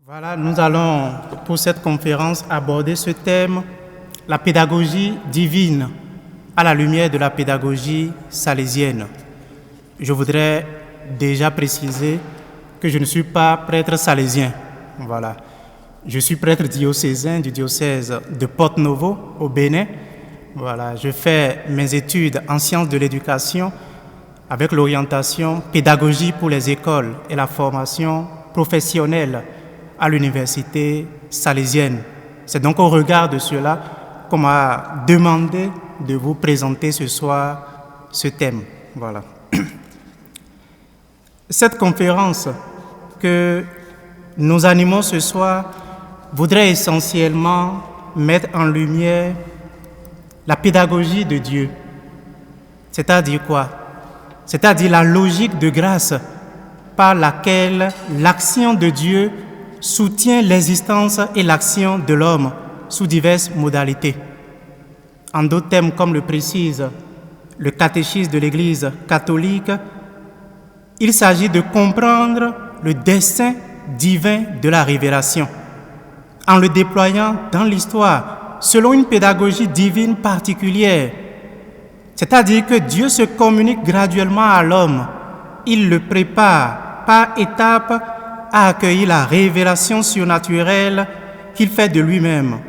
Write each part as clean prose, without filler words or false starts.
Voilà, nous allons pour cette conférence aborder ce thème, la pédagogie divine à la lumière de la pédagogie salésienne. Je voudrais déjà préciser que je ne suis pas prêtre salésien. Voilà. Je suis prêtre diocésain du diocèse de Porto-Novo au Bénin. Voilà, je fais mes études en sciences de l'éducation avec l'orientation pédagogie pour les écoles et la formation professionnelle à l'université salésienne. C'est donc au regard de cela qu'on m'a demandé de vous présenter ce soir ce thème. Voilà. Cette conférence que nous animons ce soir voudrait essentiellement mettre en lumière la pédagogie de Dieu. C'est-à-dire quoi? C'est-à-dire la logique de grâce par laquelle l'action de Dieu soutient l'existence et l'action de l'homme sous diverses modalités. En d'autres termes, comme le précise le catéchisme de l'Église catholique, il s'agit de comprendre le dessein divin de la révélation en le déployant dans l'histoire selon une pédagogie divine particulière. C'est-à-dire que Dieu se communique graduellement à l'homme. Il le prépare par étapes à accueillir la révélation surnaturelle qu'il fait de lui-même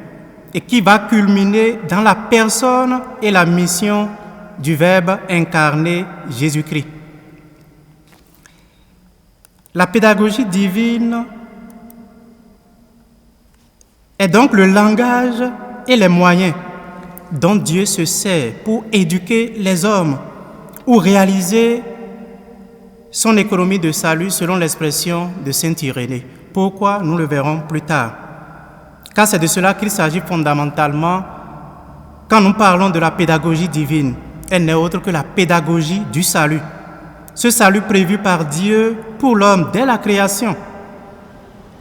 et qui va culminer dans la personne et la mission du Verbe incarné Jésus-Christ. La pédagogie divine est donc le langage et les moyens dont Dieu se sert pour éduquer les hommes ou réaliser son économie de salut selon l'expression de saint Irénée. Pourquoi? Nous le verrons plus tard. Car c'est de cela qu'il s'agit fondamentalement quand nous parlons de la pédagogie divine. Elle n'est autre que la pédagogie du salut. Ce salut prévu par Dieu pour l'homme dès la création.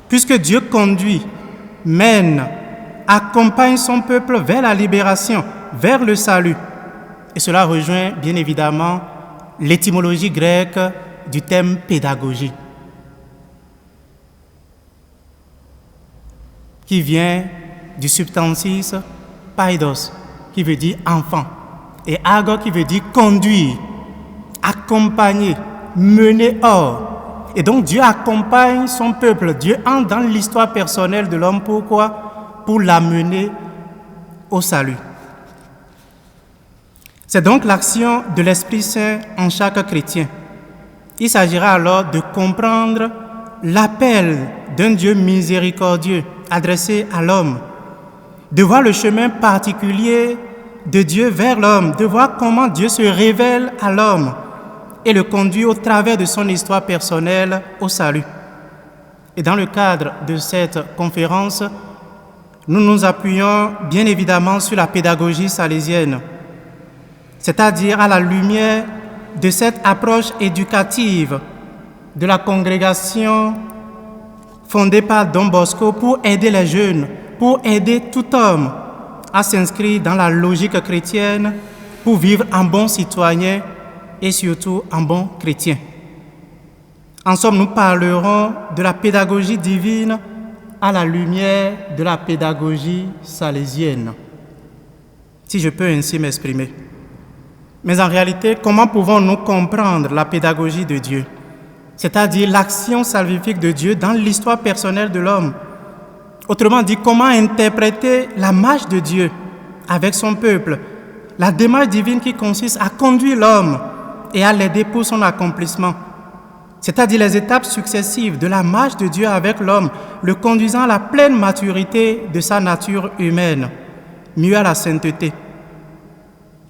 Puisque Dieu conduit, mène, accompagne son peuple vers la libération, vers le salut. Et cela rejoint bien évidemment l'étymologie grecque du terme pédagogie, qui vient du substantif paidos, qui veut dire enfant, et ago, qui veut dire conduire, accompagner, mener hors. Et donc Dieu accompagne son peuple, Dieu entre dans l'histoire personnelle de l'homme. Pourquoi? Pour l'amener au salut. C'est donc l'action de l'Esprit Saint en chaque chrétien. Il s'agira alors de comprendre l'appel d'un Dieu miséricordieux adressé à l'homme, de voir le chemin particulier de Dieu vers l'homme, de voir comment Dieu se révèle à l'homme et le conduit au travers de son histoire personnelle au salut. Et dans le cadre de cette conférence, nous nous appuyons bien évidemment sur la pédagogie salésienne, c'est-à-dire à la lumière de cette approche éducative de la congrégation fondée par Don Bosco pour aider les jeunes, pour aider tout homme à s'inscrire dans la logique chrétienne, pour vivre en bon citoyen et surtout en bon chrétien. En somme, nous parlerons de la pédagogie divine à la lumière de la pédagogie salésienne, si je peux ainsi m'exprimer. Mais en réalité, comment pouvons-nous comprendre la pédagogie de Dieu, c'est-à-dire l'action salvifique de Dieu dans l'histoire personnelle de l'homme? Autrement dit, comment interpréter la marche de Dieu avec son peuple, la démarche divine qui consiste à conduire l'homme et à l'aider pour son accomplissement, c'est-à-dire les étapes successives de la marche de Dieu avec l'homme, le conduisant à la pleine maturité de sa nature humaine, mieux à la sainteté.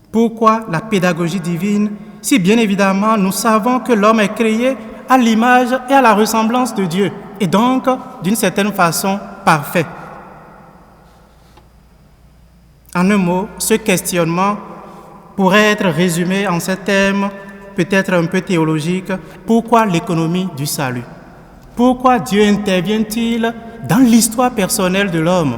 Pourquoi la pédagogie divine? Si bien évidemment nous savons que l'homme est créé à l'image et à la ressemblance de Dieu, et donc d'une certaine façon parfait. En un mot, ce questionnement pourrait être résumé en ces termes peut-être un peu théologiques. Pourquoi l'économie du salut? Pourquoi Dieu intervient-il dans l'histoire personnelle de l'homme?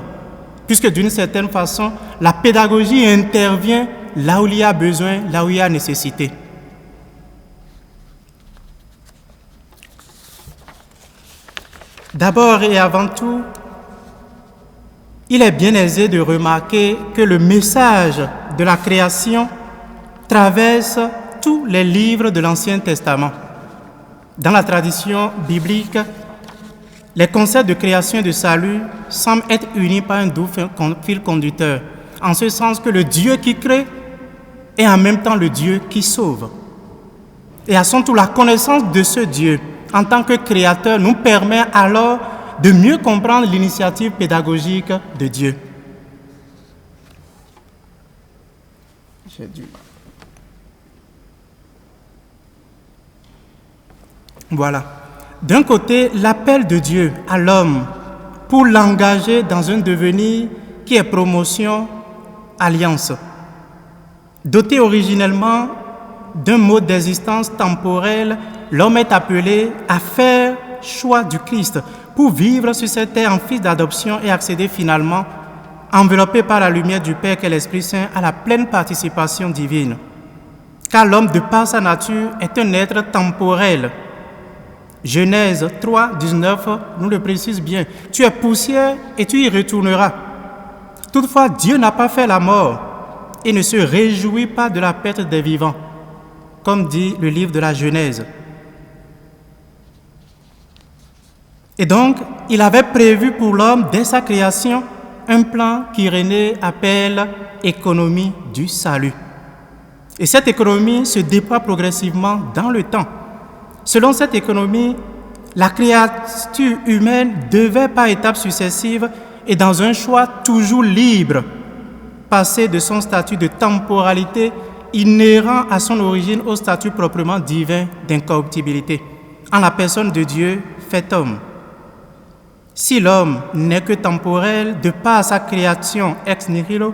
Puisque d'une certaine façon, la pédagogie intervient là où il y a besoin, là où il y a nécessité. D'abord et avant tout, il est bien aisé de remarquer que le message de la création traverse tous les livres de l'Ancien Testament. Dans la tradition biblique, les concepts de création et de salut semblent être unis par un doux fil conducteur, en ce sens que le Dieu qui crée est en même temps le Dieu qui sauve. Et à son tour, la connaissance de ce Dieu en tant que créateur nous permet alors de mieux comprendre l'initiative pédagogique de Dieu. Voilà. D'un côté, l'appel de Dieu à l'homme pour l'engager dans un devenir qui est promotion, alliance. Doté originellement d'un mode d'existence temporelle, l'homme est appelé à faire choix du Christ pour vivre sur cette terre en fils d'adoption et accéder finalement, enveloppé par la lumière du Père qu'est l'Esprit Saint, à la pleine participation divine. Car l'homme, de par sa nature, est un être temporel. Genèse 3, 19 nous le précise bien. Tu es poussière et tu y retourneras. Toutefois, Dieu n'a pas fait la mort et ne se réjouit pas de la perte des vivants, comme dit le livre de la Genèse. Et donc, il avait prévu pour l'homme, dès sa création, un plan qu'Irénée appelle économie du salut. Et cette économie se déploie progressivement dans le temps. Selon cette économie, la créature humaine devait par étapes successives et dans un choix toujours libre passer de son statut de temporalité inhérent à son origine au statut proprement divin d'incorruptibilité, en la personne de Dieu fait homme. Si l'homme n'est que temporel de par sa création ex nihilo,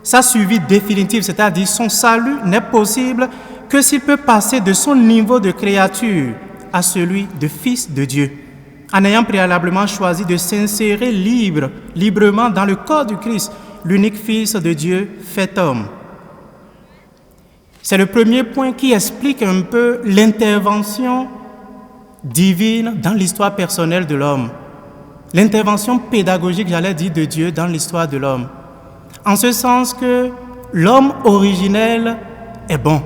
sa survie définitive, c'est-à-dire son salut, n'est possible que s'il peut passer de son niveau de créature à celui de fils de Dieu, en ayant préalablement choisi de s'insérer librement dans le corps du Christ, l'unique Fils de Dieu fait homme. C'est le premier point qui explique un peu l'intervention divine dans l'histoire personnelle de l'homme. L'intervention pédagogique, j'allais dire, de Dieu dans l'histoire de l'homme. En ce sens que l'homme originel est bon,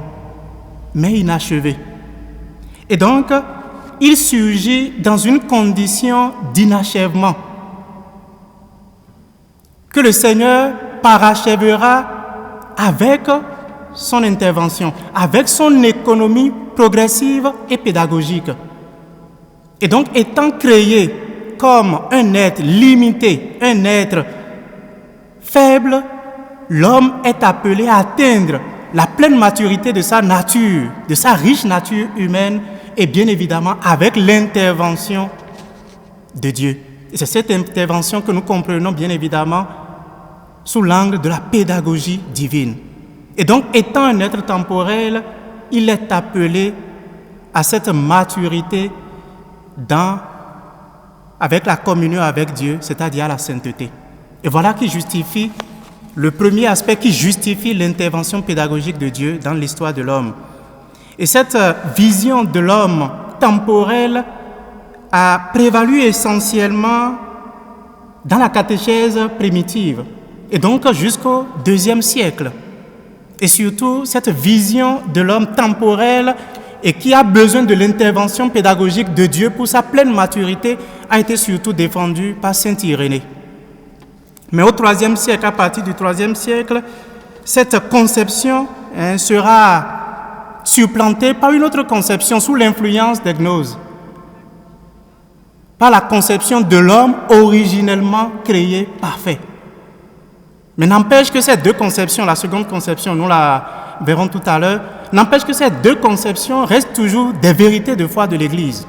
mais inachevé. Et donc, il surgit dans une condition d'inachèvement que le Seigneur parachèvera avec son intervention, avec son économie progressive et pédagogique. Et donc, étant créé comme un être limité, un être faible, l'homme est appelé à atteindre la pleine maturité de sa nature, de sa riche nature humaine, et bien évidemment avec l'intervention de Dieu. Et c'est cette intervention que nous comprenons bien évidemment sous l'angle de la pédagogie divine. Et donc, étant un être temporel, il est appelé à cette maturité avec la communion avec Dieu, c'est-à-dire à la sainteté. Et voilà qui justifie, le premier aspect qui justifie l'intervention pédagogique de Dieu dans l'histoire de l'homme. Et cette vision de l'homme temporel a prévalu essentiellement dans la catéchèse primitive, et donc jusqu'au IIe siècle. Et surtout, cette vision de l'homme temporel et qui a besoin de l'intervention pédagogique de Dieu pour sa pleine maturité a été surtout défendue par saint Irénée. Mais au IIIe siècle, à partir du IIIe siècle, cette conception sera supplantée par une autre conception sous l'influence des gnoses, par la conception de l'homme originellement créé parfait. Mais n'empêche que ces deux conceptions, la seconde conception, nous la verrons tout à l'heure, n'empêche que ces deux conceptions restent toujours des vérités de foi de l'Église,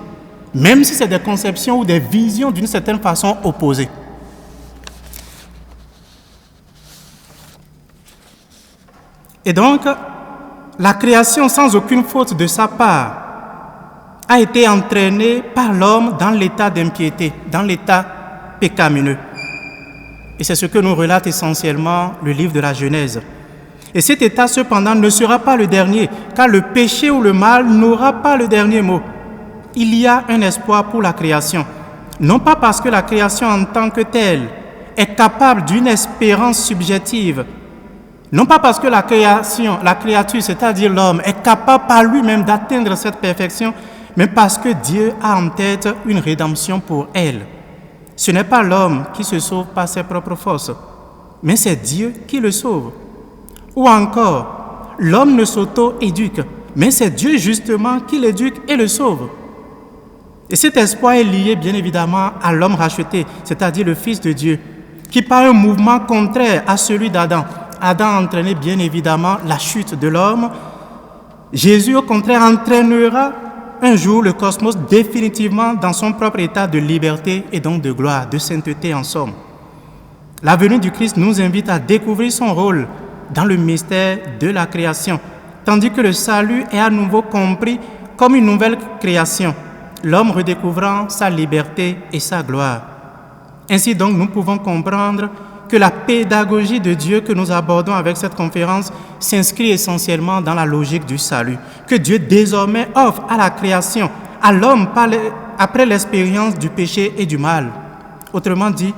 même si c'est des conceptions ou des visions d'une certaine façon opposées. Et donc, la création sans aucune faute de sa part a été entraînée par l'homme dans l'état d'impiété, dans l'état pécamineux. Et c'est ce que nous relate essentiellement le livre de la Genèse. Et cet état, cependant, ne sera pas le dernier, car le péché ou le mal n'aura pas le dernier mot. Il y a un espoir pour la création, non pas parce que la création en tant que telle est capable d'une espérance subjective, non pas parce que la créature, c'est-à-dire l'homme, est capable par lui-même d'atteindre cette perfection, mais parce que Dieu a en tête une rédemption pour elle. Ce n'est pas l'homme qui se sauve par ses propres forces, mais c'est Dieu qui le sauve. Ou encore, l'homme ne s'auto-éduque, mais c'est Dieu justement qui l'éduque et le sauve. Et cet espoir est lié bien évidemment à l'homme racheté, c'est-à-dire le Fils de Dieu, qui par un mouvement contraire à celui d'Adam, Adam a entraîné bien évidemment la chute de l'homme. Jésus, au contraire, entraînera un jour le cosmos définitivement dans son propre état de liberté et donc de gloire, de sainteté en somme. La venue du Christ nous invite à découvrir son rôle dans le mystère de la création, tandis que le salut est à nouveau compris comme une nouvelle création, l'homme redécouvrant sa liberté et sa gloire. Ainsi donc, nous pouvons comprendre que la pédagogie de Dieu que nous abordons avec cette conférence s'inscrit essentiellement dans la logique du salut, que Dieu désormais offre à la création, à l'homme après l'expérience du péché et du mal. Autrement dit,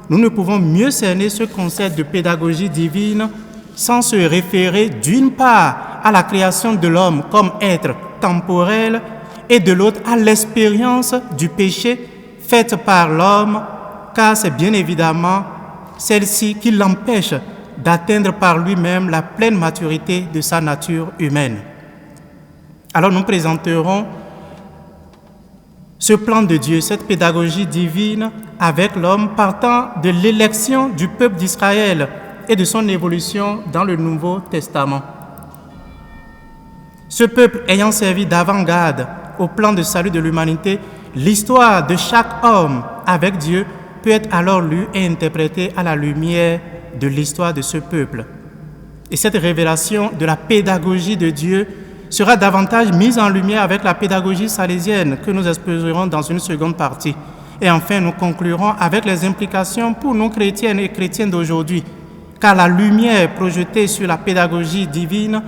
nous ne pouvons mieux cerner ce concept de pédagogie divine sans se référer d'une part à la création de l'homme comme être temporel et de l'autre à l'expérience du péché faite par l'homme, car c'est bien évidemment celle-ci qui l'empêche d'atteindre par lui-même la pleine maturité de sa nature humaine. Alors nous présenterons ce plan de Dieu, cette pédagogie divine avec l'homme partant de l'élection du peuple d'Israël et de son évolution dans le Nouveau Testament. Ce peuple ayant servi d'avant-garde au plan de salut de l'humanité, l'histoire de chaque homme avec Dieu peut être alors lue et interprétée à la lumière de l'histoire de ce peuple. Et cette révélation de la pédagogie de Dieu sera davantage mise en lumière avec la pédagogie salésienne que nous exposerons dans une seconde partie. Et enfin, nous conclurons avec les implications pour nous chrétiennes et chrétiens d'aujourd'hui, car la lumière projetée sur la pédagogie divine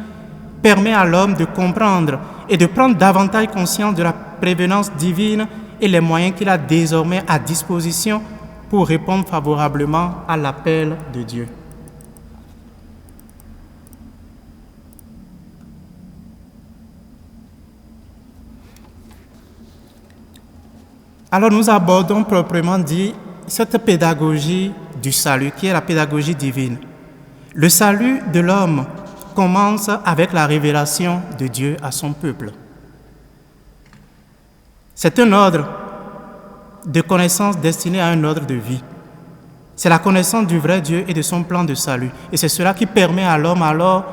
permet à l'homme de comprendre et de prendre davantage conscience de la prévenance divine et les moyens qu'il a désormais à disposition pour répondre favorablement à l'appel de Dieu. Alors nous abordons proprement dit cette pédagogie du salut qui est la pédagogie divine. Le salut de l'homme commence avec la révélation de Dieu à son peuple. C'est un ordre de connaissance destiné à un ordre de vie. C'est la connaissance du vrai Dieu et de son plan de salut. Et c'est cela qui permet à l'homme alors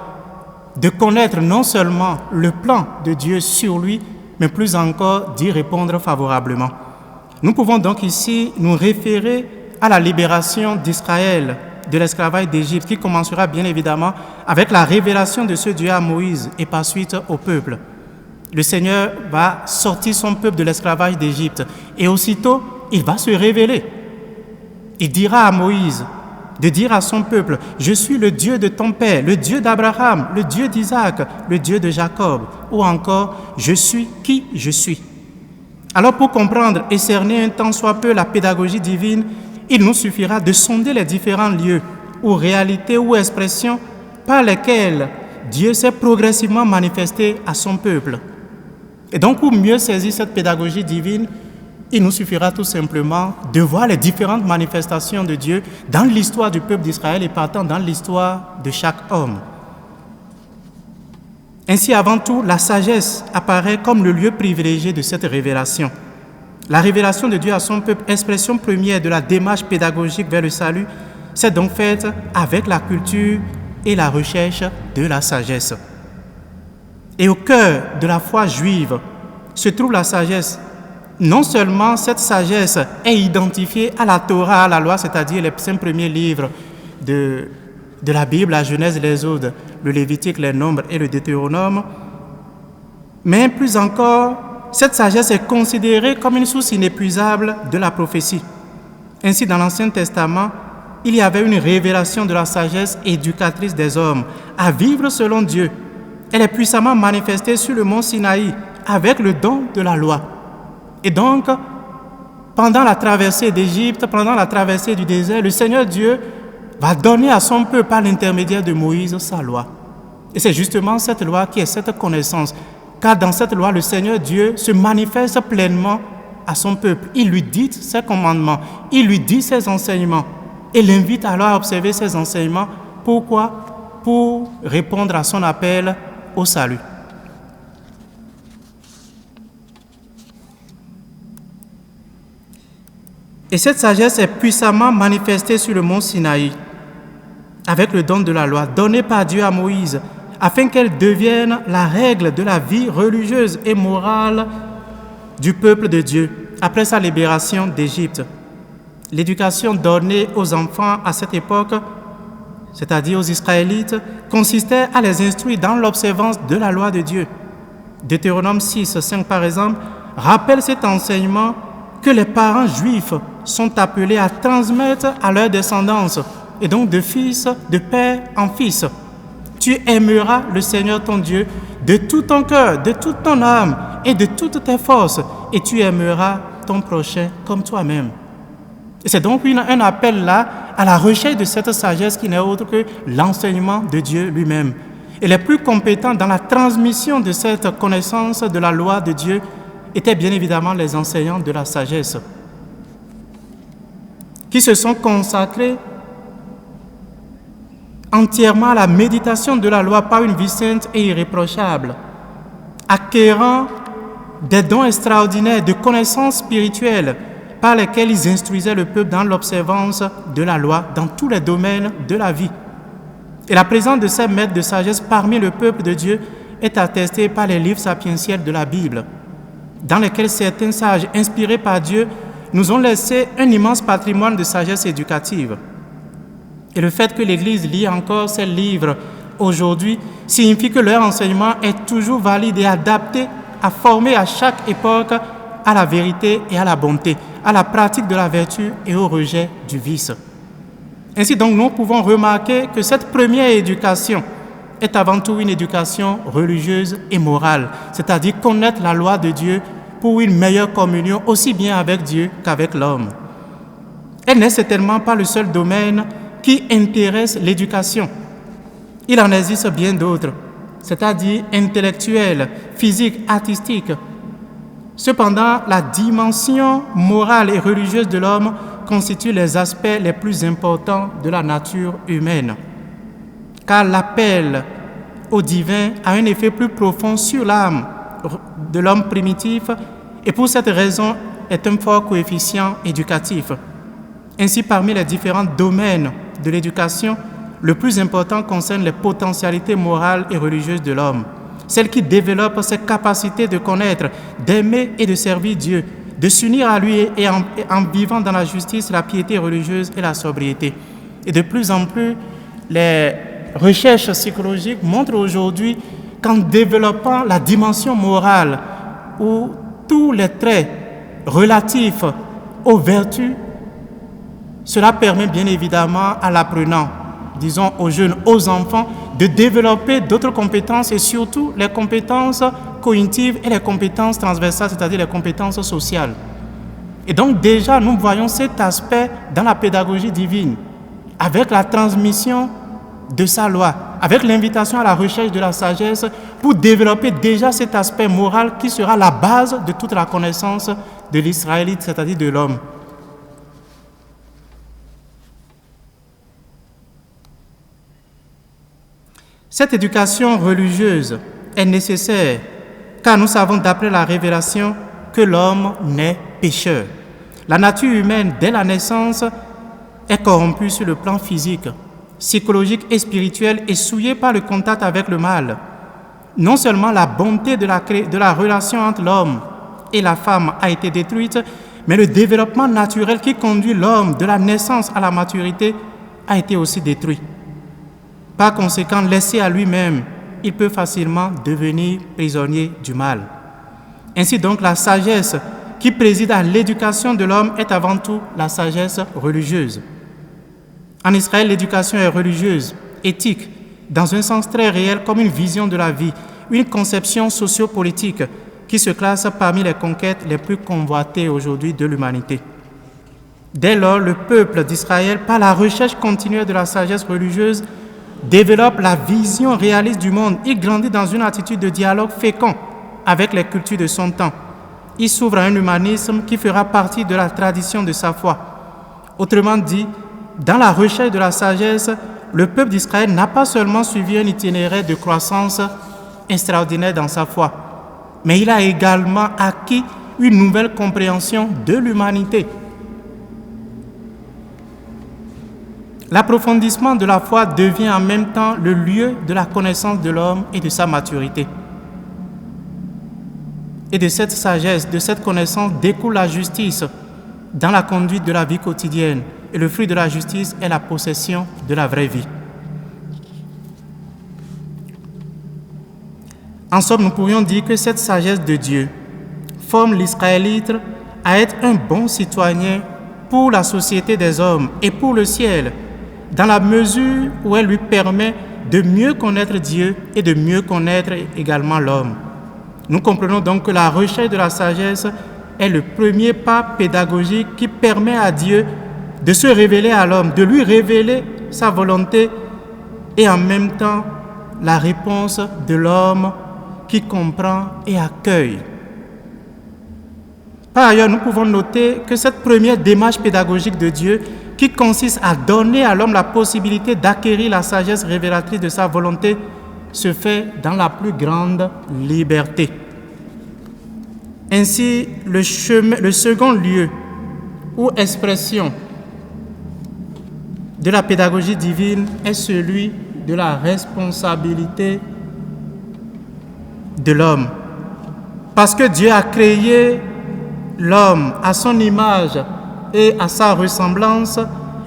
de connaître non seulement le plan de Dieu sur lui, mais plus encore d'y répondre favorablement. Nous pouvons donc ici nous référer à la libération d'Israël de l'esclavage d'Égypte qui commencera bien évidemment avec la révélation de ce Dieu à Moïse et par suite au peuple. Le Seigneur va sortir son peuple de l'esclavage d'Égypte et aussitôt, il va se révéler. Il dira à Moïse de dire à son peuple, « Je suis le Dieu de ton père, le Dieu d'Abraham, le Dieu d'Isaac, le Dieu de Jacob. » Ou encore, « Je suis qui je suis. » Alors pour comprendre et cerner un tant soit peu la pédagogie divine, il nous suffira de sonder les différents lieux ou réalités ou expressions par lesquelles Dieu s'est progressivement manifesté à son peuple. Et donc, pour mieux saisir cette pédagogie divine, il nous suffira tout simplement de voir les différentes manifestations de Dieu dans l'histoire du peuple d'Israël et partant dans l'histoire de chaque homme. Ainsi, avant tout, la sagesse apparaît comme le lieu privilégié de cette révélation. La révélation de Dieu à son peuple, expression première de la démarche pédagogique vers le salut, s'est donc faite avec la culture et la recherche de la sagesse. Et au cœur de la foi juive se trouve la sagesse. Non seulement cette sagesse est identifiée à la Torah, à la loi, c'est-à-dire les 5 premiers livres de la Bible, la Genèse, l'Exode, le Lévitique, les Nombres et le Deutéronome, mais plus encore, cette sagesse est considérée comme une source inépuisable de la prophétie. Ainsi, dans l'Ancien Testament, il y avait une révélation de la sagesse éducatrice des hommes à vivre selon Dieu. Elle est puissamment manifestée sur le mont Sinaï avec le don de la loi. Et donc, pendant la traversée d'Égypte, pendant la traversée du désert, le Seigneur Dieu va donner à son peuple par l'intermédiaire de Moïse sa loi. Et c'est justement cette loi qui est cette connaissance. Car dans cette loi, le Seigneur Dieu se manifeste pleinement à son peuple. Il lui dit ses commandements, il lui dit ses enseignements et l'invite alors à observer ses enseignements. Pourquoi? Pour répondre à son appel au salut. Et cette sagesse est puissamment manifestée sur le mont Sinaï avec le don de la loi donné par Dieu à Moïse afin qu'elle devienne la règle de la vie religieuse et morale du peuple de Dieu après sa libération d'Égypte. L'éducation donnée aux enfants à cette époque, c'est-à-dire aux Israélites, consistait à les instruire dans l'observance de la loi de Dieu. Deutéronome 6, 5 par exemple, rappelle cet enseignement que les parents juifs sont appelés à transmettre à leur descendance, et donc de fils, de père en fils. Tu aimeras le Seigneur ton Dieu de tout ton cœur, de toute ton âme et de toutes tes forces, et tu aimeras ton prochain comme toi-même. Et c'est donc un appel là à la recherche de cette sagesse qui n'est autre que l'enseignement de Dieu lui-même. Et les plus compétents dans la transmission de cette connaissance de la loi de Dieu étaient bien évidemment les enseignants de la sagesse, qui se sont consacrés entièrement à la méditation de la loi par une vie sainte et irréprochable, acquérant des dons extraordinaires de connaissances spirituelles par lesquels ils instruisaient le peuple dans l'observance de la loi dans tous les domaines de la vie. Et la présence de ces maîtres de sagesse parmi le peuple de Dieu est attestée par les livres sapientiels de la Bible, dans lesquels certains sages inspirés par Dieu nous ont laissé un immense patrimoine de sagesse éducative. Et le fait que l'Église lit encore ces livres aujourd'hui signifie que leur enseignement est toujours valide et adapté à former à chaque époque à la vérité et à la bonté, à la pratique de la vertu et au rejet du vice. Ainsi donc, nous pouvons remarquer que cette première éducation est avant tout une éducation religieuse et morale, c'est-à-dire connaître la loi de Dieu pour une meilleure communion aussi bien avec Dieu qu'avec l'homme. Elle n'est certainement pas le seul domaine qui intéresse l'éducation. Il en existe bien d'autres, c'est-à-dire intellectuelles, physiques, artistiques. Cependant, la dimension morale et religieuse de l'homme constitue les aspects les plus importants de la nature humaine, car l'appel au divin a un effet plus profond sur l'âme de l'homme primitif et pour cette raison est un fort coefficient éducatif. Ainsi, parmi les différents domaines de l'éducation, le plus important concerne les potentialités morales et religieuses de l'homme, celles qui développent ses capacités de connaître, d'aimer et de servir Dieu, de s'unir à lui et en vivant dans la justice, la piété religieuse et la sobriété. Et de plus en plus, les recherches psychologiques montrent aujourd'hui qu'en développant la dimension morale où tous les traits relatifs aux vertus, cela permet bien évidemment à l'apprenant, disons aux jeunes, aux enfants, de développer d'autres compétences et surtout les compétences cognitives et les compétences transversales, c'est-à-dire les compétences sociales. Et donc déjà, nous voyons cet aspect dans la pédagogie divine, avec la transmission de sa loi, avec l'invitation à la recherche de la sagesse pour développer déjà cet aspect moral qui sera la base de toute la connaissance de l'Israélite, c'est-à-dire de l'homme. Cette éducation religieuse est nécessaire car nous savons d'après la révélation que l'homme naît pécheur. La nature humaine, dès la naissance, est corrompue sur le plan physique, psychologique et spirituel et souillée par le contact avec le mal. Non seulement la bonté de la relation entre l'homme et la femme a été détruite, mais le développement naturel qui conduit l'homme de la naissance à la maturité a été aussi détruit. Par conséquent, laissé à lui-même, il peut facilement devenir prisonnier du mal. Ainsi donc, la sagesse qui préside à l'éducation de l'homme est avant tout la sagesse religieuse. En Israël, l'éducation est religieuse, éthique, dans un sens très réel comme une vision de la vie, une conception sociopolitique qui se classe parmi les conquêtes les plus convoitées aujourd'hui de l'humanité. Dès lors, le peuple d'Israël, par la recherche continue de la sagesse religieuse, développe la vision réaliste du monde. Il grandit dans une attitude de dialogue fécond avec les cultures de son temps. Il s'ouvre à un humanisme qui fera partie de la tradition de sa foi. Autrement dit, dans la recherche de la sagesse, le peuple d'Israël n'a pas seulement suivi un itinéraire de croissance extraordinaire dans sa foi, mais il a également acquis une nouvelle compréhension de l'humanité. L'approfondissement de la foi devient en même temps le lieu de la connaissance de l'homme et de sa maturité. Et de cette sagesse, de cette connaissance découle la justice dans la conduite de la vie quotidienne. Et le fruit de la justice est la possession de la vraie vie. En somme, nous pourrions dire que cette sagesse de Dieu forme l'Israélite à être un bon citoyen pour la société des hommes et pour le ciel, dans la mesure où elle lui permet de mieux connaître Dieu et de mieux connaître également l'homme. Nous comprenons donc que la recherche de la sagesse est le premier pas pédagogique qui permet à Dieu de se révéler à l'homme, de lui révéler sa volonté et en même temps la réponse de l'homme qui comprend et accueille. Par ailleurs, nous pouvons noter que cette première démarche pédagogique de Dieu, qui consiste à donner à l'homme la possibilité d'acquérir la sagesse révélatrice de sa volonté, se fait dans la plus grande liberté. Ainsi, le second lieu ou expression de la pédagogie divine est celui de la responsabilité de l'homme. Parce que Dieu a créé l'homme à son image et à sa ressemblance,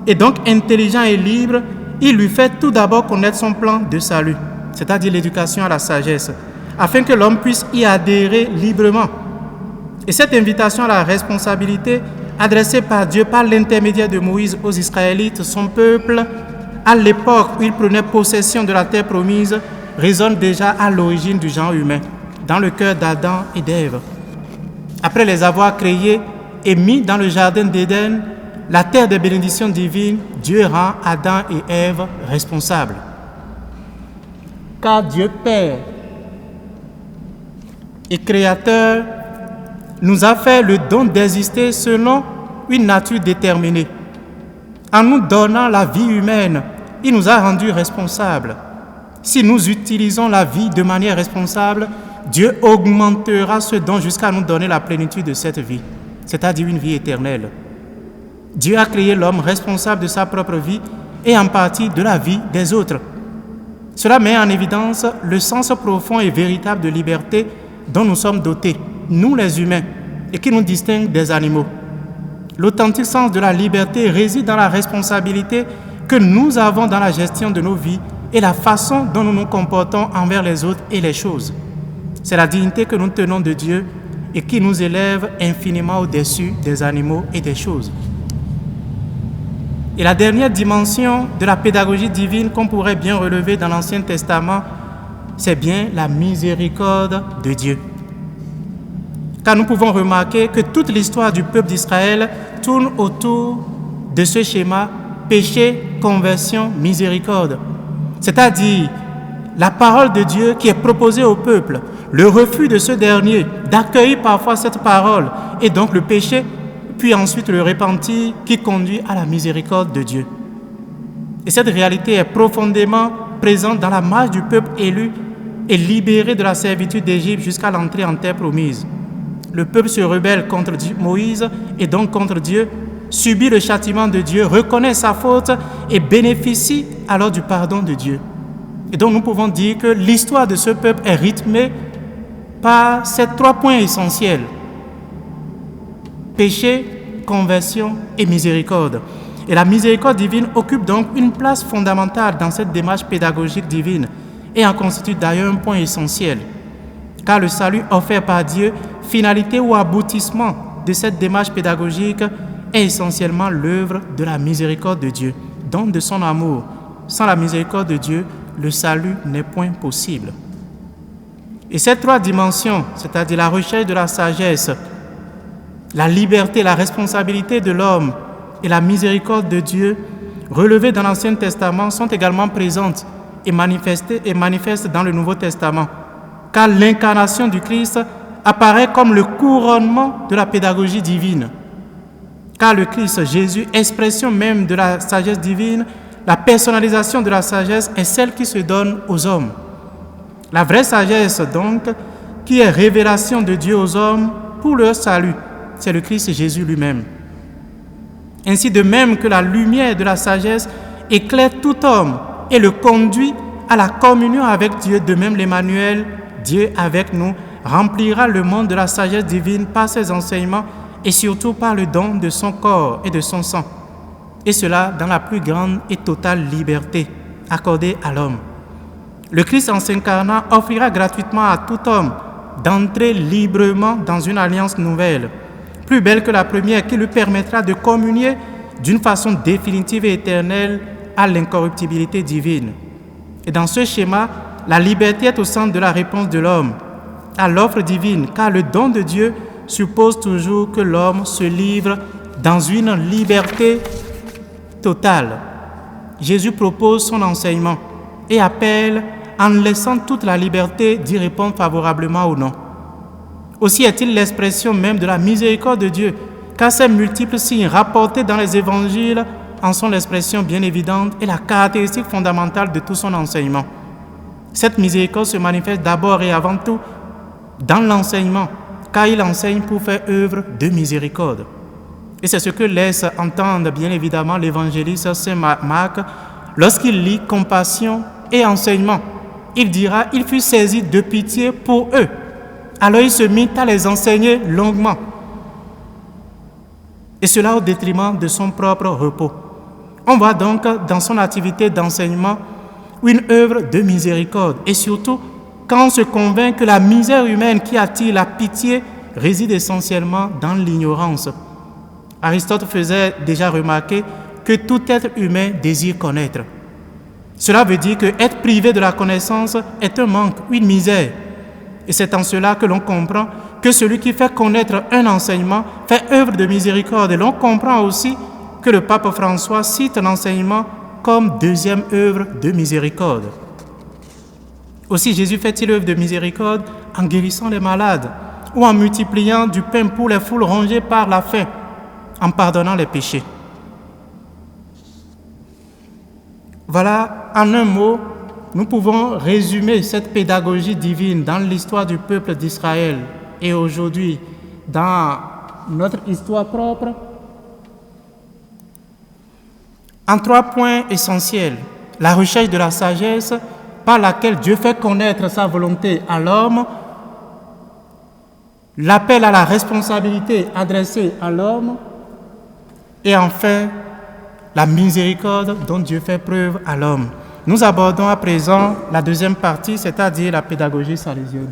et donc intelligent et libre, il lui fait tout d'abord connaître son plan de salut, c'est-à-dire l'éducation à la sagesse, afin que l'homme puisse y adhérer librement. Et cette invitation à la responsabilité, adressée par Dieu par l'intermédiaire de Moïse aux Israélites, son peuple, à l'époque où il prenait possession de la terre promise, résonne déjà à l'origine du genre humain, dans le cœur d'Adam et d'Ève. Après les avoir créés et mis dans le jardin d'Éden, la terre des bénédictions divines, Dieu rend Adam et Ève responsables. Car Dieu Père et Créateur nous a fait le don d'exister selon une nature déterminée. En nous donnant la vie humaine, il nous a rendus responsables. Si nous utilisons la vie de manière responsable, Dieu augmentera ce don jusqu'à nous donner la plénitude de cette vie, c'est-à-dire une vie éternelle. Dieu a créé l'homme responsable de sa propre vie et en partie de la vie des autres. Cela met en évidence le sens profond et véritable de liberté dont nous sommes dotés, nous les humains, et qui nous distingue des animaux. L'authentique sens de la liberté réside dans la responsabilité que nous avons dans la gestion de nos vies et la façon dont nous nous comportons envers les autres et les choses. C'est la dignité que nous tenons de Dieu et qui nous élève infiniment au-dessus des animaux et des choses. Et la dernière dimension de la pédagogie divine qu'on pourrait bien relever dans l'Ancien Testament, c'est bien la miséricorde de Dieu. Car nous pouvons remarquer que toute l'histoire du peuple d'Israël tourne autour de ce schéma péché, conversion, miséricorde. C'est-à-dire la parole de Dieu qui est proposée au peuple, le refus de ce dernier d'accueillir parfois cette parole et donc le péché, puis ensuite le repentir qui conduit à la miséricorde de Dieu. Et cette réalité est profondément présente dans la marche du peuple élu et libéré de la servitude d'Égypte jusqu'à l'entrée en terre promise. Le peuple se rebelle contre Moïse et donc contre Dieu, subit le châtiment de Dieu, reconnaît sa faute et bénéficie alors du pardon de Dieu. Et donc nous pouvons dire que l'histoire de ce peuple est rythmée par ces trois points essentiels: péché, conversion et miséricorde. Et la miséricorde divine occupe donc une place fondamentale dans cette démarche pédagogique divine et en constitue d'ailleurs un point essentiel. Car le salut offert par Dieu, finalité ou aboutissement de cette démarche pédagogique, est essentiellement l'œuvre de la miséricorde de Dieu, don de son amour. Sans la miséricorde de Dieu, le salut n'est point possible. Et ces trois dimensions, c'est-à-dire la recherche de la sagesse, la liberté, la responsabilité de l'homme et la miséricorde de Dieu, relevées dans l'Ancien Testament, sont également présentes et manifestes dans le Nouveau Testament, car l'incarnation du Christ apparaît comme le couronnement de la pédagogie divine. Car le Christ, Jésus, expression même de la sagesse divine, la personnalisation de la sagesse est celle qui se donne aux hommes. La vraie sagesse, donc, qui est révélation de Dieu aux hommes pour leur salut, c'est le Christ Jésus lui-même. Ainsi de même que la lumière de la sagesse éclaire tout homme et le conduit à la communion avec Dieu, de même l'Emmanuel, Dieu avec nous, remplira le monde de la sagesse divine par ses enseignements et surtout par le don de son corps et de son sang. Et cela dans la plus grande et totale liberté accordée à l'homme. Le Christ en s'incarnant offrira gratuitement à tout homme d'entrer librement dans une alliance nouvelle, plus belle que la première, qui lui permettra de communier d'une façon définitive et éternelle à l'incorruptibilité divine. Et dans ce schéma, la liberté est au centre de la réponse de l'homme à l'offre divine, car le don de Dieu suppose toujours que l'homme se livre dans une liberté totale. Jésus propose son enseignement et appelle, en laissant toute la liberté, d'y répondre favorablement ou non. Aussi est-il l'expression même de la miséricorde de Dieu, car ces multiples signes rapportés dans les évangiles en sont l'expression bien évidente et la caractéristique fondamentale de tout son enseignement. Cette miséricorde se manifeste d'abord et avant tout dans l'enseignement, car il enseigne pour faire œuvre de miséricorde. Et c'est ce que laisse entendre bien évidemment l'évangéliste Saint Marc lorsqu'il lit compassion et enseignement. Il dira « Il fut saisi de pitié pour eux. Alors il se mit à les enseigner longuement. » Et cela au détriment de son propre repos. On voit donc dans son activité d'enseignement une œuvre de miséricorde. Et surtout, quand on se convainc que la misère humaine qui attire la pitié réside essentiellement dans l'ignorance. Aristote faisait déjà remarquer que tout être humain désire connaître. Cela veut dire que être privé de la connaissance est un manque, une misère. Et c'est en cela que l'on comprend que celui qui fait connaître un enseignement fait œuvre de miséricorde. Et l'on comprend aussi que le pape François cite l'enseignement comme deuxième œuvre de miséricorde. Aussi Jésus fait-il œuvre de miséricorde en guérissant les malades ou en multipliant du pain pour les foules rongées par la faim, en pardonnant les péchés. Voilà, en un mot, nous pouvons résumer cette pédagogie divine dans l'histoire du peuple d'Israël et aujourd'hui dans notre histoire propre en trois points essentiels. La recherche de la sagesse par laquelle Dieu fait connaître sa volonté à l'homme, l'appel à la responsabilité adressée à l'homme et enfin la miséricorde dont Dieu fait preuve à l'homme. Nous abordons à présent la deuxième partie, c'est-à-dire la pédagogie salésienne.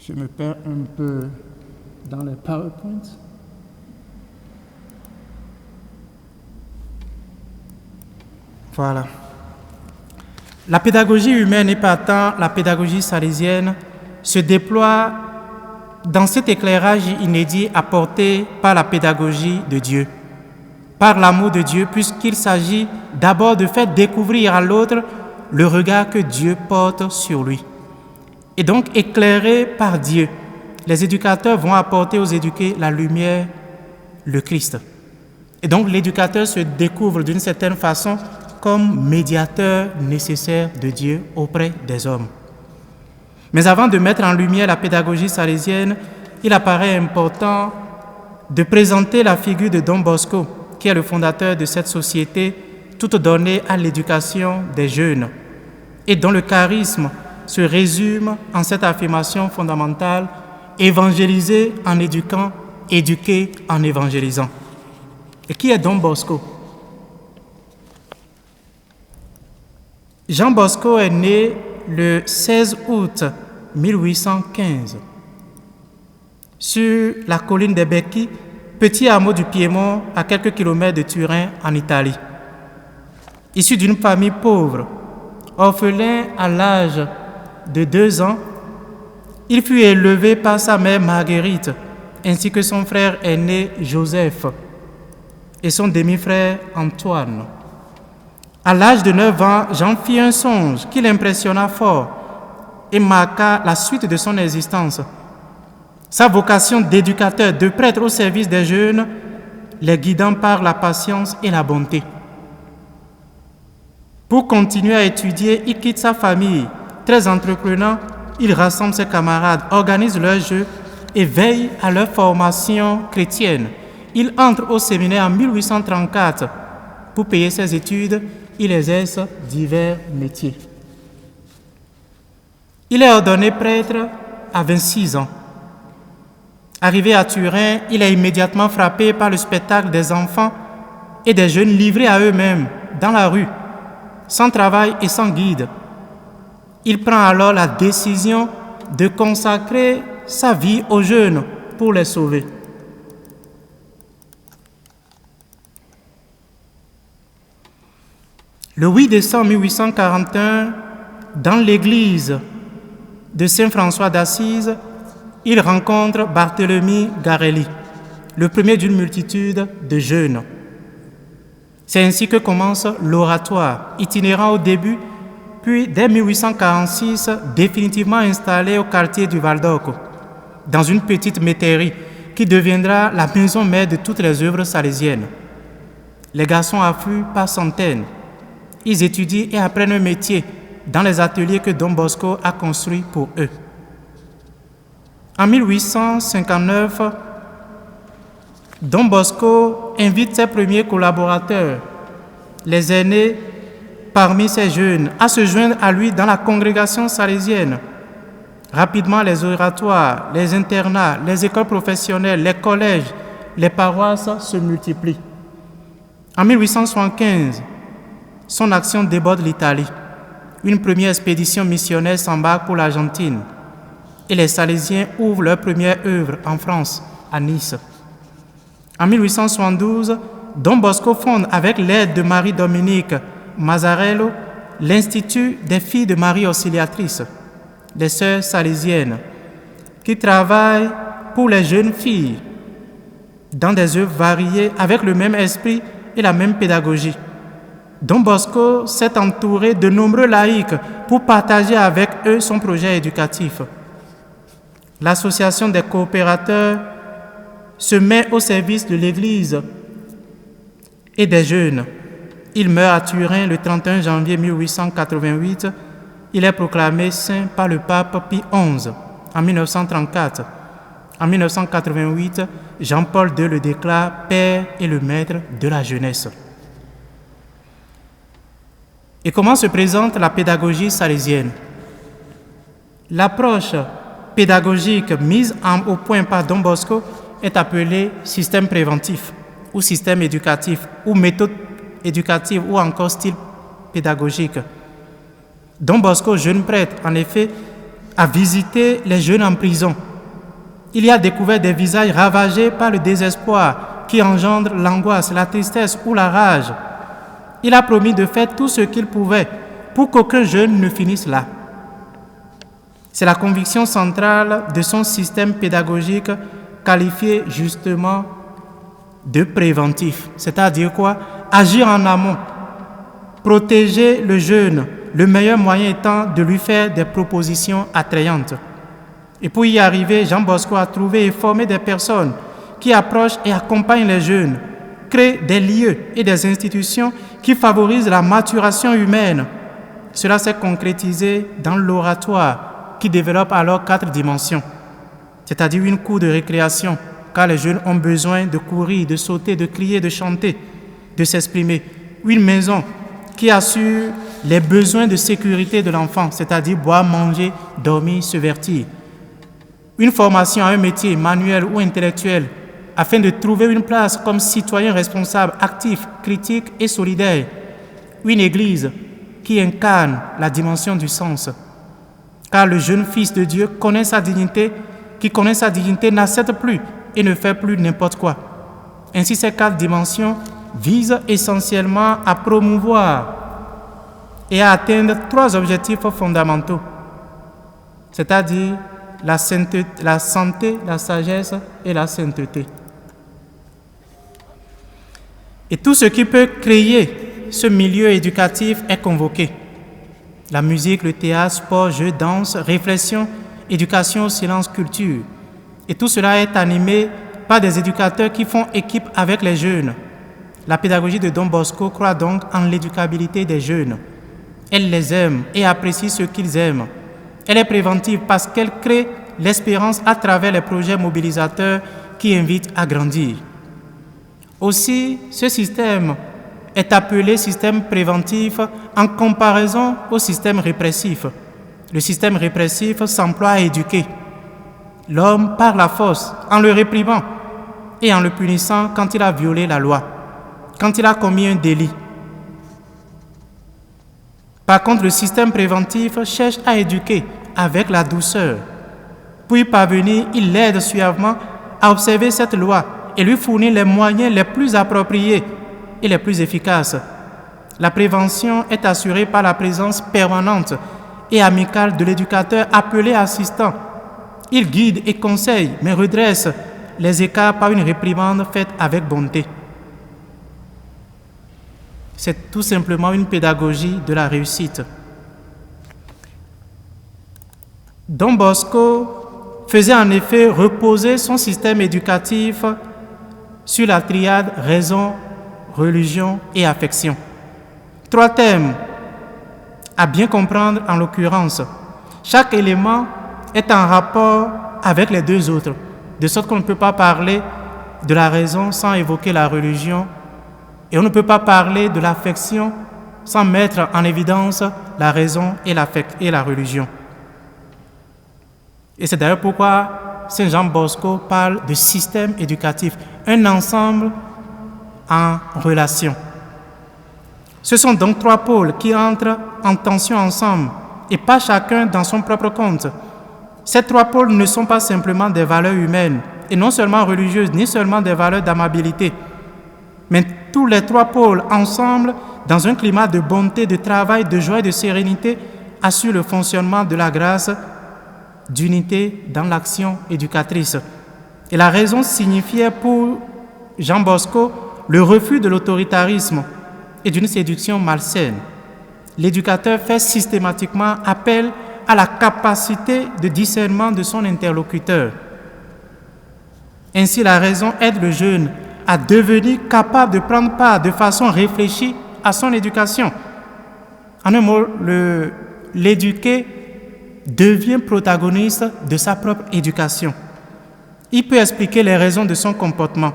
Je me perds un peu dans les PowerPoints. Voilà. La pédagogie humaine et partant la pédagogie salésienne se déploie dans cet éclairage inédit apporté par la pédagogie de Dieu, par l'amour de Dieu, puisqu'il s'agit d'abord de faire découvrir à l'autre le regard que Dieu porte sur lui. Et donc, éclairés par Dieu, les éducateurs vont apporter aux éduqués la lumière, le Christ. Et donc, l'éducateur se découvre d'une certaine façon comme médiateur nécessaire de Dieu auprès des hommes. Mais avant de mettre en lumière la pédagogie salésienne, il apparaît important de présenter la figure de Don Bosco, qui est le fondateur de cette société, toute donnée à l'éducation des jeunes, et dont le charisme se résume en cette affirmation fondamentale: évangéliser en éduquant, éduquer en évangélisant. Et qui est Don Bosco? Jean Bosco est né le 16 août 1815 sur la colline des Becchi, petit hameau du Piémont à quelques kilomètres de Turin en Italie. Issu d'une famille pauvre, Orphelin à l'âge de 2 ans, il fut élevé par sa mère Marguerite, ainsi que son frère aîné Joseph et son demi-frère Antoine. À l'âge de 9 ans, Jean fit un songe qui l'impressionna fort et marqua la suite de son existence. Sa vocation d'éducateur, de prêtre au service des jeunes, les guidant par la patience et la bonté. Pour continuer à étudier, il quitte sa famille. Très entreprenant, il rassemble ses camarades, organise leurs jeux et veille à leur formation chrétienne. Il entre au séminaire en 1834. Pour payer ses études, il exerce divers métiers. Il est ordonné prêtre à 26 ans. Arrivé à Turin, il est immédiatement frappé par le spectacle des enfants et des jeunes livrés à eux-mêmes dans la rue, sans travail et sans guide. Il prend alors la décision de consacrer sa vie aux jeunes pour les sauver. Le 8 décembre 1841, dans l'église de Saint-François d'Assise, il rencontre Barthélemy Garelli, le premier d'une multitude de jeunes. C'est ainsi que commence l'oratoire, itinérant au début, puis dès 1846, définitivement installé au quartier du Val-d'Orco, dans une petite métairie qui deviendra la maison mère de toutes les œuvres salésiennes. Les garçons affluent par centaines. Ils étudient et apprennent un métier dans les ateliers que Don Bosco a construits pour eux. En 1859, Don Bosco invite ses premiers collaborateurs, les aînés parmi ces jeunes, à se joindre à lui dans la congrégation salésienne. Rapidement, les oratoires, les internats, les écoles professionnelles, les collèges, les paroisses se multiplient. En 1875, son action déborde l'Italie. Une première expédition missionnaire s'embarque pour l'Argentine et les Salésiens ouvrent leur première œuvre en France, à Nice. En 1872, Don Bosco fonde avec l'aide de Marie-Dominique Mazzarello l'Institut des filles de Marie Auxiliatrice, les sœurs salésiennes, qui travaillent pour les jeunes filles dans des œuvres variées avec le même esprit et la même pédagogie. Don Bosco s'est entouré de nombreux laïcs pour partager avec eux son projet éducatif. L'association des coopérateurs se met au service de l'Église et des jeunes. Il meurt à Turin le 31 janvier 1888. Il est proclamé saint par le pape Pie XI en 1934. En 1988, Jean-Paul II le déclare père et le maître de la jeunesse. Et comment se présente la pédagogie salésienne? L'approche pédagogique mise au point par Don Bosco est appelée système préventif ou système éducatif ou méthode éducative ou encore style pédagogique. Don Bosco, jeune prêtre, en effet, a visité les jeunes en prison. Il y a découvert des visages ravagés par le désespoir qui engendre l'angoisse, la tristesse ou la rage. Il a promis de faire tout ce qu'il pouvait pour qu'aucun jeune ne finisse là. C'est la conviction centrale de son système pédagogique qualifié justement de préventif. C'est-à-dire quoi? Agir en amont, protéger le jeune, le meilleur moyen étant de lui faire des propositions attrayantes. Et pour y arriver, Jean Bosco a trouvé et formé des personnes qui approchent et accompagnent les jeunes, créent des lieux et des institutions qui favorisent la maturation humaine. Cela s'est concrétisé dans l'oratoire qui développe alors 4 dimensions, c'est-à-dire une cour de récréation, car les jeunes ont besoin de courir, de sauter, de crier, de chanter, de s'exprimer. Une maison qui assure les besoins de sécurité de l'enfant, c'est-à-dire boire, manger, dormir, se vertir. Une formation à un métier manuel ou intellectuel afin de trouver une place comme citoyen responsable, actif, critique et solidaire. Une église qui incarne la dimension du sens. Car le jeune fils de Dieu connaît sa dignité, qui connaît sa dignité n'accepte plus et ne fait plus n'importe quoi. Ainsi, ces 4 dimensions visent essentiellement à promouvoir et à atteindre 3 objectifs fondamentaux, c'est-à-dire la santé, la sagesse et la sainteté. Et tout ce qui peut créer ce milieu éducatif est convoqué. La musique, le théâtre, sport, jeux, danse, réflexion, éducation, silence, culture. Et tout cela est animé par des éducateurs qui font équipe avec les jeunes. La pédagogie de Don Bosco croit donc en l'éducabilité des jeunes. Elle les aime et apprécie ce qu'ils aiment. Elle est préventive parce qu'elle crée l'espérance à travers les projets mobilisateurs qui invitent à grandir. Aussi, ce système est appelé système préventif en comparaison au système répressif. Le système répressif s'emploie à éduquer l'homme par la force, en le réprimant et en le punissant quand il a violé la loi, quand il a commis un délit. Par contre, le système préventif cherche à éduquer avec la douceur. Pour y parvenir, il l'aide suavement à observer cette loi et lui fournit les moyens les plus appropriés et les plus efficaces. La prévention est assurée par la présence permanente et amicale de l'éducateur appelé assistant. Il guide et conseille, mais redresse les écarts par une réprimande faite avec bonté. C'est tout simplement une pédagogie de la réussite. Don Bosco faisait en effet reposer son système éducatif sur la triade raison, religion et affection. 3 thèmes à bien comprendre en l'occurrence. Chaque élément est en rapport avec les 2 autres, de sorte qu'on ne peut pas parler de la raison sans évoquer la religion, et on ne peut pas parler de l'affection sans mettre en évidence la raison et la religion. Et c'est d'ailleurs pourquoi Saint Jean Bosco parle de système éducatif, un ensemble en relation. Ce sont donc 3 pôles qui entrent en tension ensemble et pas chacun dans son propre compte. Ces 3 pôles ne sont pas simplement des valeurs humaines et non seulement religieuses, ni seulement des valeurs d'amabilité, mais tous les 3 pôles ensemble, dans un climat de bonté, de travail, de joie et de sérénité, assurent le fonctionnement de la grâce d'unité dans l'action éducatrice. Et la raison signifiait pour Jean Bosco le refus de l'autoritarisme et d'une séduction malsaine. L'éducateur fait systématiquement appel à la capacité de discernement de son interlocuteur. Ainsi, la raison aide le jeune à devenir capable de prendre part de façon réfléchie à son éducation. En un mot, l'éduqué devient protagoniste de sa propre éducation. Il peut expliquer les raisons de son comportement.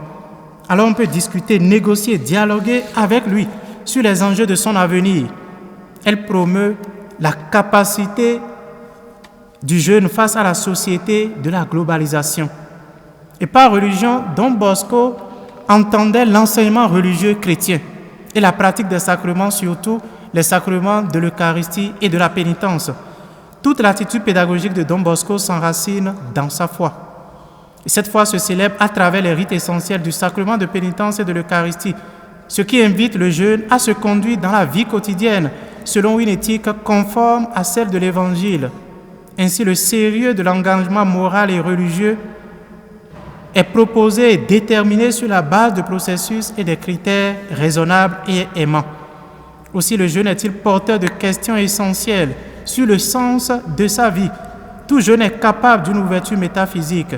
Alors on peut discuter, négocier, dialoguer avec lui sur les enjeux de son avenir. Elle promeut la capacité du jeune face à la société de la globalisation. Et par religion, Don Bosco entendait l'enseignement religieux chrétien et la pratique des sacrements, surtout les sacrements de l'Eucharistie et de la pénitence. Toute l'attitude pédagogique de Don Bosco s'enracine dans sa foi. Et cette foi se célèbre à travers les rites essentiels du sacrement de pénitence et de l'Eucharistie, ce qui invite le jeune à se conduire dans la vie quotidienne selon une éthique conforme à celle de l'Évangile. Ainsi, le sérieux de l'engagement moral et religieux est proposé et déterminé sur la base de processus et des critères raisonnables et aimants. Aussi, le jeune est-il porteur de questions essentielles sur le sens de sa vie. Tout jeune est capable d'une ouverture métaphysique.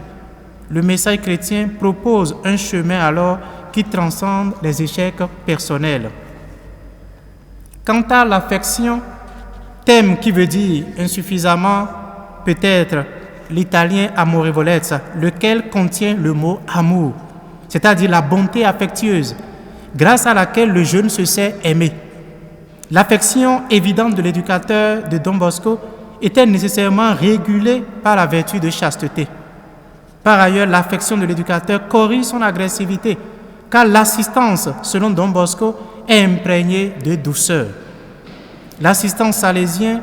Le message chrétien propose un chemin alors qui transcende les échecs personnels. Quant à l'affection, thème qui veut dire insuffisamment peut-être l'italien amorevolezza, lequel contient le mot amour, c'est-à-dire la bonté affectueuse, grâce à laquelle le jeune se sait aimer. L'affection évidente de l'éducateur de Don Bosco était nécessairement régulée par la vertu de chasteté. Par ailleurs, l'affection de l'éducateur corrige son agressivité, car l'assistance, selon Don Bosco, est imprégnée de douceur. L'assistant salésien,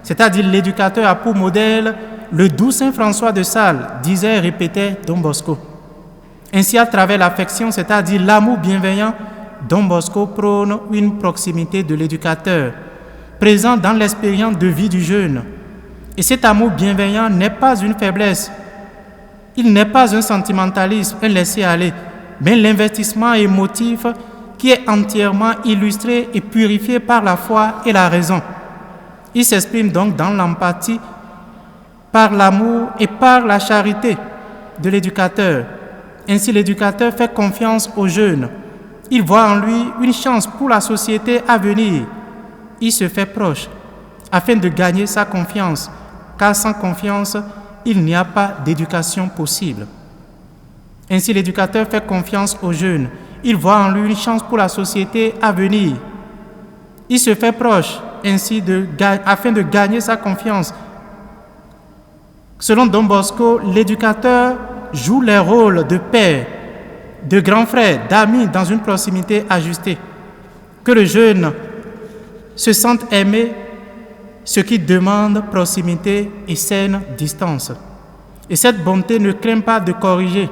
c'est-à-dire l'éducateur, a pour modèle le doux Saint François de Sales, disait et répétait Don Bosco. Ainsi, à travers l'affection, c'est-à-dire l'amour bienveillant, Don Bosco prône une proximité de l'éducateur. présent dans l'expérience de vie du jeune. Et cet amour bienveillant n'est pas une faiblesse. Il n'est pas un sentimentalisme, un laisser-aller, mais l'investissement émotif qui est entièrement illustré et purifié par la foi et la raison. Il s'exprime donc dans l'empathie, par l'amour et par la charité de l'éducateur. Ainsi, l'éducateur fait confiance au jeune. Il voit en lui une chance pour la société à venir. Il se fait proche afin de gagner sa confiance, car sans confiance, il n'y a pas d'éducation possible. Ainsi, l'éducateur fait confiance au jeune. Il voit en lui une chance pour la société à venir. Il se fait proche ainsi afin de gagner sa confiance. Selon Don Bosco, l'éducateur joue les rôles de père, de grand frère, d'amis dans une proximité ajustée. Que le jeune se sente aimé, ce qui demande proximité et saine distance. Et cette bonté ne craint pas de corriger,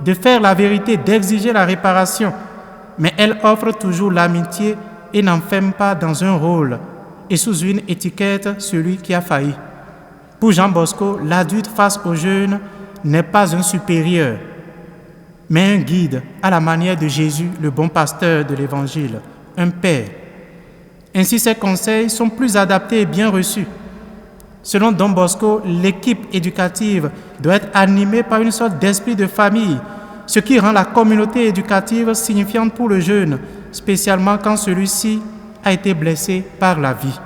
de faire la vérité, d'exiger la réparation, mais elle offre toujours l'amitié et n'enferme pas dans un rôle et sous une étiquette celui qui a failli. Pour Jean Bosco, l'adulte face au jeune n'est pas un supérieur, mais un guide à la manière de Jésus, le bon pasteur de l'Évangile, un père. Ainsi, ces conseils sont plus adaptés et bien reçus. Selon Don Bosco, l'équipe éducative doit être animée par une sorte d'esprit de famille, ce qui rend la communauté éducative signifiante pour le jeune, spécialement quand celui-ci a été blessé par la vie.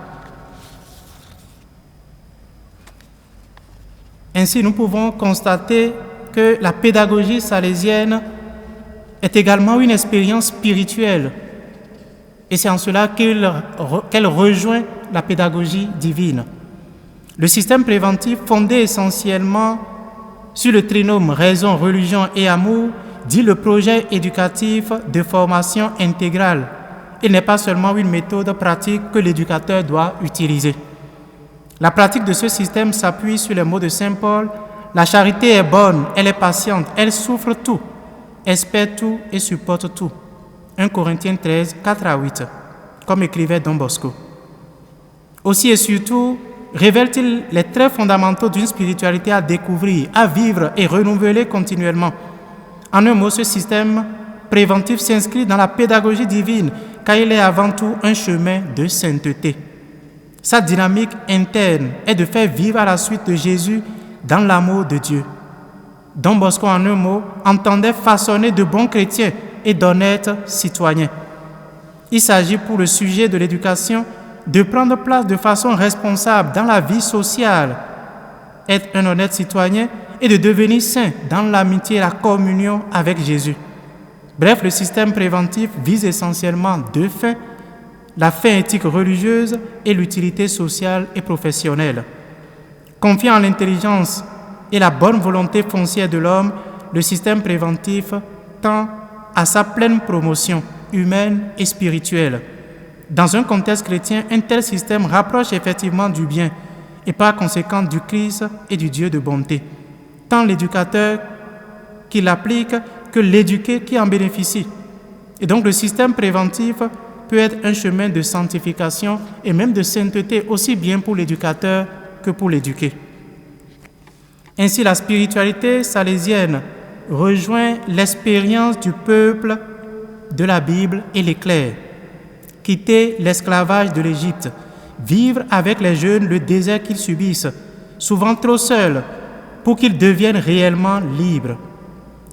Ainsi, nous pouvons constater que la pédagogie salésienne est également une expérience spirituelle. Et c'est en cela qu'elle rejoint la pédagogie divine. Le système préventif, fondé essentiellement sur le trinôme raison, religion et amour, dit le projet éducatif de formation intégrale. Il n'est pas seulement une méthode pratique que l'éducateur doit utiliser. La pratique de ce système s'appuie sur les mots de Saint Paul. La charité est bonne, elle est patiente, elle souffre tout, espère tout et supporte tout. 1 Corinthiens 13, 4 à 8, comme écrivait Don Bosco. Aussi et surtout, révèle-t-il les traits fondamentaux d'une spiritualité à découvrir, à vivre et renouveler continuellement. En un mot, ce système préventif s'inscrit dans la pédagogie divine, car il est avant tout un chemin de sainteté. Sa dynamique interne est de faire vivre à la suite de Jésus dans l'amour de Dieu. Don Bosco, en un mot, entendait façonner de bons chrétiens et d'honnêtes citoyens. Il s'agit pour le sujet de l'éducation de prendre place de façon responsable dans la vie sociale, être un honnête citoyen et de devenir saint dans l'amitié et la communion avec Jésus. Bref, le système préventif vise essentiellement deux fins, la fin éthique religieuse et l'utilité sociale et professionnelle. Confiant en l'intelligence et la bonne volonté foncière de l'homme, le système préventif tend à sa pleine promotion humaine et spirituelle. Dans un contexte chrétien, un tel système rapproche effectivement du bien et par conséquent du Christ et du Dieu de bonté. Tant l'éducateur qui l'applique que l'éduqué qui en bénéficie. Et donc le système préventif peut être un chemin de sanctification et même de sainteté aussi bien pour l'éducateur que pour l'éduqué. Ainsi, la spiritualité salésienne rejoint l'expérience du peuple de la Bible et l'éclaire. Quitter l'esclavage de l'Égypte, vivre avec les jeunes le désert qu'ils subissent, souvent trop seuls, pour qu'ils deviennent réellement libres.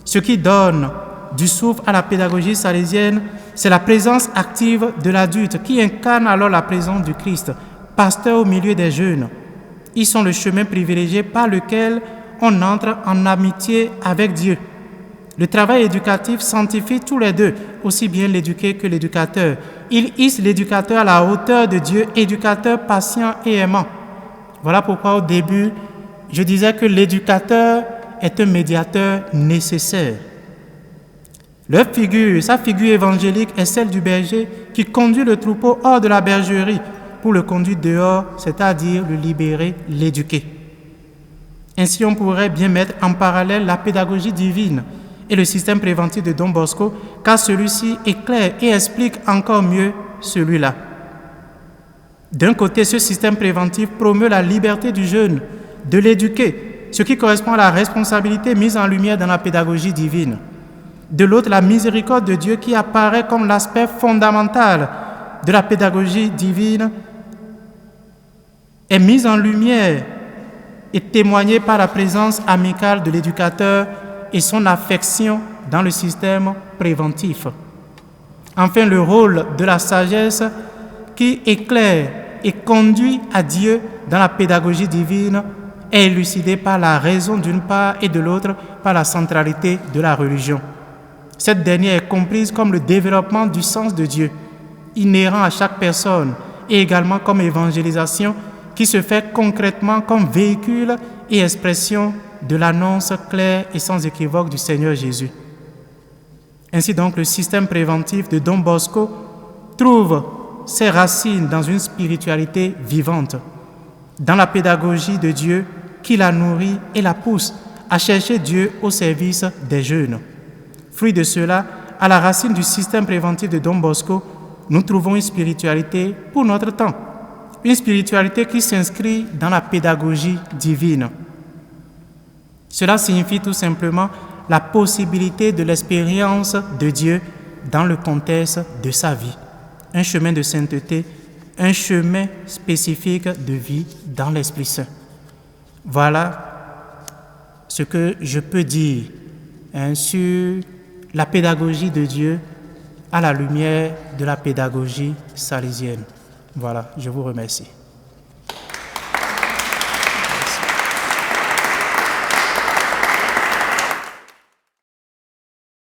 Ce qui donne du souffle à la pédagogie salésienne, c'est la présence active de l'adulte qui incarne alors la présence du Christ, pasteur au milieu des jeunes. Ils sont le chemin privilégié par lequel on entre en amitié avec Dieu. Le travail éducatif sanctifie tous les deux, aussi bien l'éduqué que l'éducateur. Il hisse l'éducateur à la hauteur de Dieu, éducateur patient et aimant. Voilà pourquoi au début, je disais que l'éducateur est un médiateur nécessaire. Sa figure évangélique est celle du berger qui conduit le troupeau hors de la bergerie pour le conduire dehors, c'est-à-dire le libérer, l'éduquer. Ainsi, on pourrait bien mettre en parallèle la pédagogie divine et le système préventif de Don Bosco, car celui-ci éclaire et explique encore mieux celui-là. D'un côté, ce système préventif promeut la liberté du jeune de l'éduquer, ce qui correspond à la responsabilité mise en lumière dans la pédagogie divine. De l'autre, la miséricorde de Dieu qui apparaît comme l'aspect fondamental de la pédagogie divine est mise en lumière et témoignée par la présence amicale de l'éducateur et son affection dans le système préventif. Enfin, le rôle de la sagesse qui éclaire et conduit à Dieu dans la pédagogie divine est élucidé par la raison d'une part et de l'autre par la centralité de la religion. Cette dernière est comprise comme le développement du sens de Dieu, inhérent à chaque personne, et également comme évangélisation qui se fait concrètement comme véhicule et expression de l'annonce claire et sans équivoque du Seigneur Jésus. Ainsi donc, le système préventif de Don Bosco trouve ses racines dans une spiritualité vivante, dans la pédagogie de Dieu qui la nourrit et la pousse à chercher Dieu au service des jeunes. Fruit de cela, à la racine du système préventif de Don Bosco, nous trouvons une spiritualité pour notre temps, une spiritualité qui s'inscrit dans la pédagogie divine. Cela signifie tout simplement la possibilité de l'expérience de Dieu dans le contexte de sa vie. Un chemin de sainteté, un chemin spécifique de vie dans l'Esprit Saint. Voilà ce que je peux dire sur la pédagogie de Dieu à la lumière de la pédagogie salésienne. Voilà, je vous remercie.